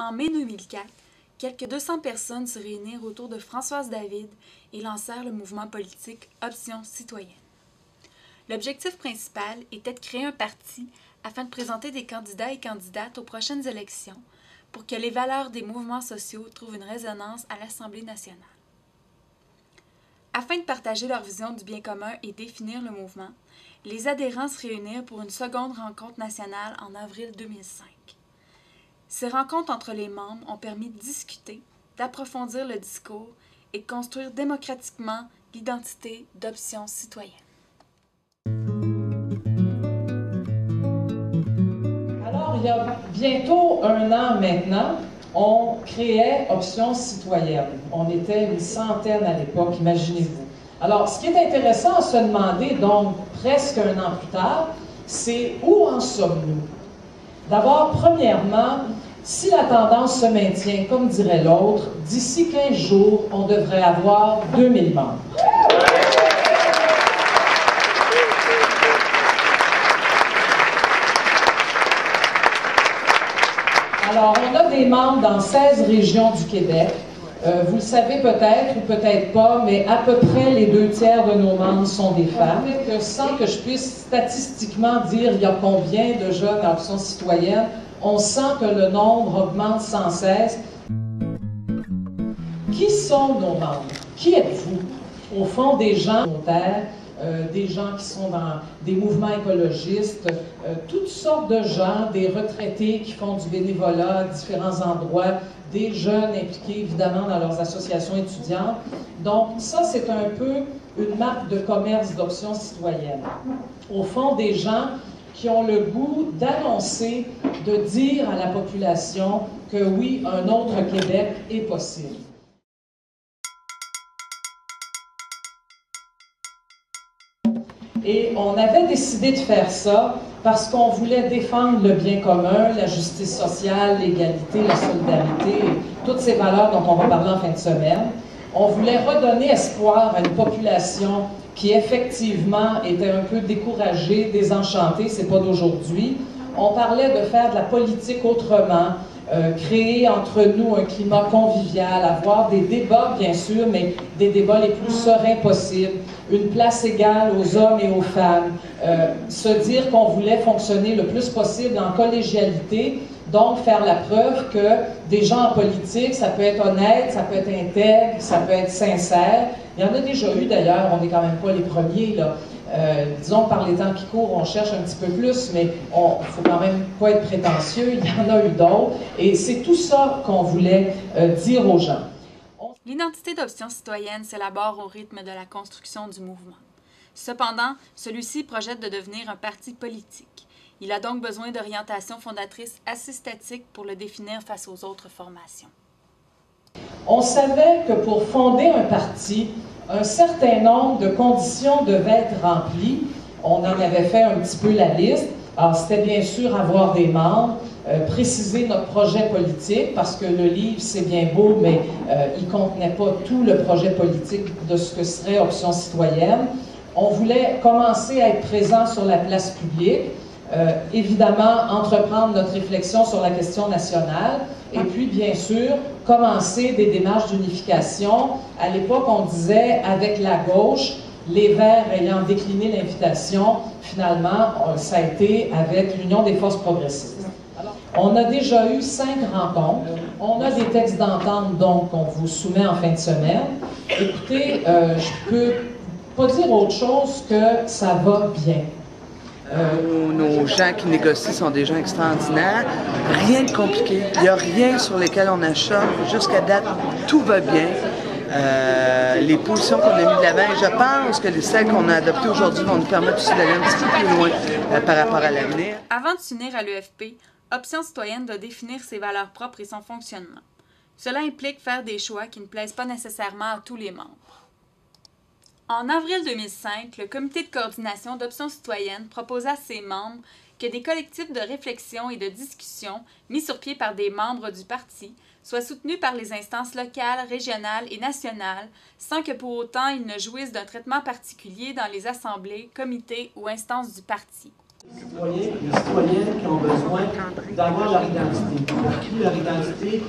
En mai 2004, quelques 200 personnes se réunirent autour de Françoise David et lancèrent le mouvement politique Option citoyenne. L'objectif principal était de créer un parti afin de présenter des candidats et candidates aux prochaines élections pour que les valeurs des mouvements sociaux trouvent une résonance à l'Assemblée nationale. Afin de partager leur vision du bien commun et définir le mouvement, les adhérents se réunirent pour une seconde rencontre nationale en avril 2005. Ces rencontres entre les membres ont permis de discuter, d'approfondir le discours et de construire démocratiquement l'identité d'Option citoyenne. Alors, il y a bientôt 1 an maintenant, on créait Option citoyenne. On était une centaine à l'époque, imaginez-vous. Alors, ce qui est intéressant à se demander, donc presque 1 an plus tard, c'est où en sommes-nous? D'abord, premièrement, si la tendance se maintient, comme dirait l'autre, d'ici 15 jours, on devrait avoir 2000 membres. Alors, on a des membres dans 16 régions du Québec. Vous le savez peut-être ou peut-être pas, mais à peu près les 2/3 de nos membres sont des femmes. Sans que je puisse statistiquement dire il y a combien de jeunes à Option citoyenne, on sent que le nombre augmente sans cesse. Qui sont nos membres? Qui êtes-vous? Au fond, des gens volontaires, des gens qui sont dans des mouvements écologistes, toutes sortes de gens, des retraités qui font du bénévolat à différents endroits, des jeunes impliqués évidemment dans leurs associations étudiantes. Donc ça, c'est un peu une marque de commerce d'Option citoyenne. Au fond, des gens qui ont le goût d'annoncer, de dire à la population que oui, un autre Québec est possible. Et on avait décidé de faire ça parce qu'on voulait défendre le bien commun, la justice sociale, l'égalité, la solidarité, toutes ces valeurs dont on va parler en fin de semaine. On voulait redonner espoir à une population qui effectivement était un peu découragée, désenchantée, c'est pas d'aujourd'hui. On parlait de faire de la politique autrement, créer entre nous un climat convivial, avoir des débats bien sûr, mais des débats les plus sereins possibles, une place égale aux hommes et aux femmes, se dire qu'on voulait fonctionner le plus possible en collégialité, donc faire la preuve que des gens en politique, ça peut être honnête, ça peut être intègre, ça peut être sincère. Il y en a déjà eu d'ailleurs, on n'est quand même pas les premiers, là. Disons que par les temps qui courent, on cherche un petit peu plus, mais il ne faut quand même pas être prétentieux, il y en a eu d'autres. Et c'est tout ça qu'on voulait dire aux gens. L'identité d'Option citoyenne s'élabore au rythme de la construction du mouvement. Cependant, celui-ci projette de devenir un parti politique. Il a donc besoin d'orientations fondatrices assez statiques pour le définir face aux autres formations. On savait que pour fonder un parti, un certain nombre de conditions devaient être remplies. On en avait fait un petit peu la liste. Alors, c'était bien sûr avoir des membres, préciser notre projet politique, parce que le livre, c'est bien beau, mais il ne contenait pas tout le projet politique de ce que serait Option citoyenne. On voulait commencer à être présent sur la place publique, évidemment, entreprendre notre réflexion sur la question nationale, et puis, bien sûr, commencer des démarches d'unification. À l'époque, on disait, avec la gauche, les Verts ayant décliné l'invitation, finalement, ça a été avec l'Union des forces progressistes. On a déjà eu 5 rencontres. On a des textes d'entente, donc, qu'on vous soumet en fin de semaine. Écoutez, je peux pas dire autre chose que ça va bien. Nos gens qui négocient sont des gens extraordinaires. Rien de compliqué. Il n'y a rien sur lesquels on achoppe. Jusqu'à date, tout va bien. Les positions qu'on a mises de l'avant, et je pense que celles qu'on a adoptées aujourd'hui vont nous permettre aussi d'aller un petit peu plus loin par rapport à l'avenir. Avant de s'unir à l'EFP, Option citoyenne doit définir ses valeurs propres et son fonctionnement. Cela implique faire des choix qui ne plaisent pas nécessairement à tous les membres. En avril 2005, le comité de coordination d'Option citoyenne proposa à ses membres que des collectifs de réflexion et de discussion mis sur pied par des membres du parti soient soutenus par les instances locales, régionales et nationales, sans que pour autant ils ne jouissent d'un traitement particulier dans les assemblées, comités ou instances du parti. Citoyens et citoyennes qui ont besoin d'avoir leur identité. Pour qui leur identité,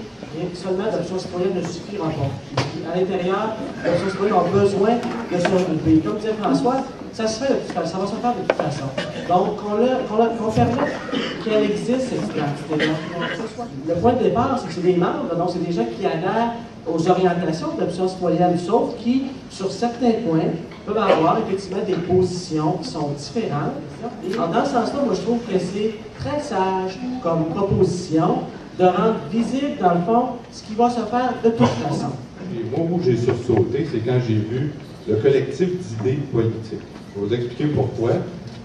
seulement d'option citoyenne ne suffira pas. À l'intérieur, les options citoyennes ont besoin de se regrouper. Comme disait François, ça se fait de toute façon, ça va se faire de toute façon. Donc, qu'on permette qu'elle existe, cette identité-là. Le point de départ, c'est que c'est des membres, donc c'est des gens qui adhèrent aux orientations de l'option citoyenne, sauf qui, sur certains points, peuvent avoir effectivement des positions qui sont différentes. Et dans ce sens-là, moi, je trouve que c'est très sage comme proposition de rendre visible, dans le fond, ce qui va se faire de toute façon. Et moi, où j'ai sursauté, c'est quand j'ai vu le collectif d'idées politiques. Je vais vous expliquer pourquoi.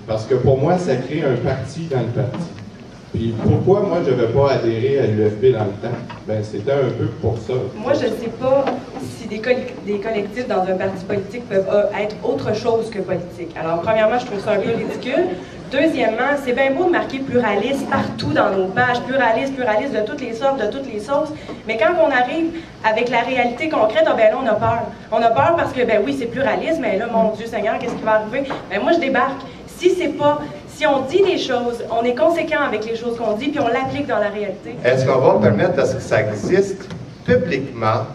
Parce que pour moi, ça crée un parti dans le parti. Puis pourquoi moi je n'avais pas adhéré à l'UFP dans le temps? Ben c'était un peu pour ça. Moi je ne sais pas si des collectifs dans un parti politique peuvent être autre chose que politique. Alors premièrement, je trouve ça un peu ridicule. Deuxièmement, c'est bien beau de marquer pluraliste partout dans nos pages, pluraliste de toutes les sortes, de toutes les sauces, mais quand on arrive avec la réalité concrète, ben là on a peur. On a peur parce que, ben oui, c'est pluraliste, mais là, mon Dieu Seigneur, qu'est-ce qui va arriver? Ben moi je débarque. Si on dit des choses, on est conséquent avec les choses qu'on dit, puis on l'applique dans la réalité. Est-ce qu'on va permettre à ce que ça existe publiquement,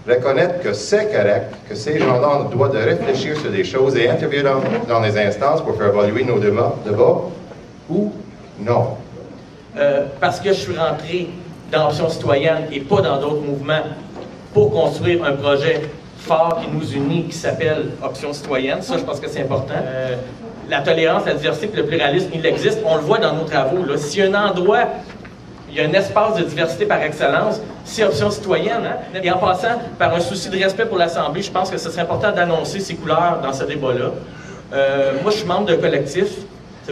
reconnaître que c'est correct, que ces gens-là ont le droit de réfléchir sur des choses et intervenir dans les instances pour faire évaluer nos débats, ou non? Parce que je suis rentré dans Option citoyenne et pas dans d'autres mouvements pour construire un projet fort qui nous unit, qui s'appelle Option citoyenne. Ça, je pense que c'est important. La tolérance, la diversité et le pluralisme, il existe. On le voit dans nos travaux. S'il y a un endroit, il y a un espace de diversité par excellence, c'est Option citoyenne. Hein? Et en passant, par un souci de respect pour l'Assemblée, je pense que ce serait important d'annoncer ses couleurs dans ce débat-là. Moi, je suis membre d'un collectif.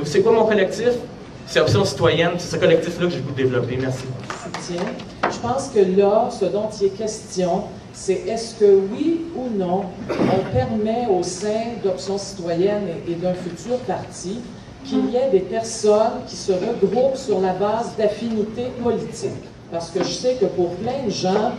C'est quoi mon collectif? C'est Option citoyenne. C'est ce collectif-là que j'ai voulu développer. Merci. Je pense que là, ce dont il est question, c'est est-ce que oui ou non, on permet au sein d'Option citoyenne et d'un futur parti qu'il y ait des personnes qui se regroupent sur la base d'affinités politiques. Parce que je sais que pour plein de gens,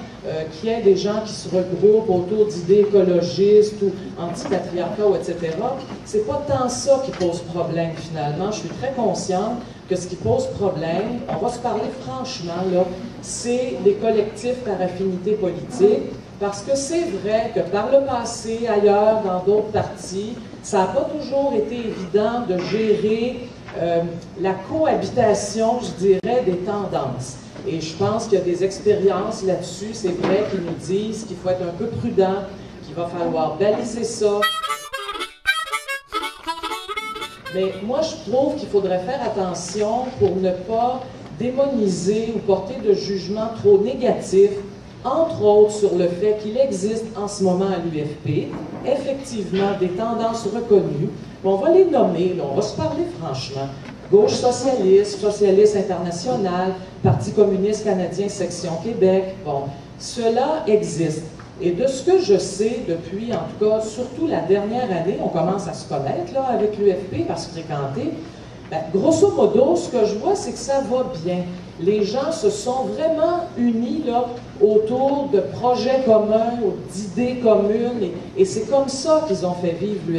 qu'il y ait des gens qui se regroupent autour d'idées écologistes ou anti-patriarcat, etc., c'est pas tant ça qui pose problème finalement. Je suis très consciente que ce qui pose problème, on va se parler franchement, là, c'est les collectifs par affinité politique, parce que c'est vrai que par le passé, ailleurs, dans d'autres partis, ça n'a pas toujours été évident de gérer la cohabitation, je dirais, des tendances. Et je pense qu'il y a des expériences là-dessus, c'est vrai, qui nous disent qu'il faut être un peu prudent, qu'il va falloir baliser ça. Mais moi, je trouve qu'il faudrait faire attention pour ne pas démoniser ou porter de jugement trop négatif, entre autres sur le fait qu'il existe en ce moment à l'UFP, effectivement, des tendances reconnues. On va les nommer, là, on va se parler franchement. Gauche socialiste, socialiste international, Parti communiste canadien, section Québec, bon, cela existe. Et de ce que je sais depuis, en tout cas, surtout la dernière année, on commence à se connaître là, avec l'UFP, par se fréquenter, ben, grosso modo, ce que je vois, c'est que ça va bien. Les gens se sont vraiment unis là, autour de projets communs, d'idées communes, et c'est comme ça qu'ils ont fait vivre l'UFP.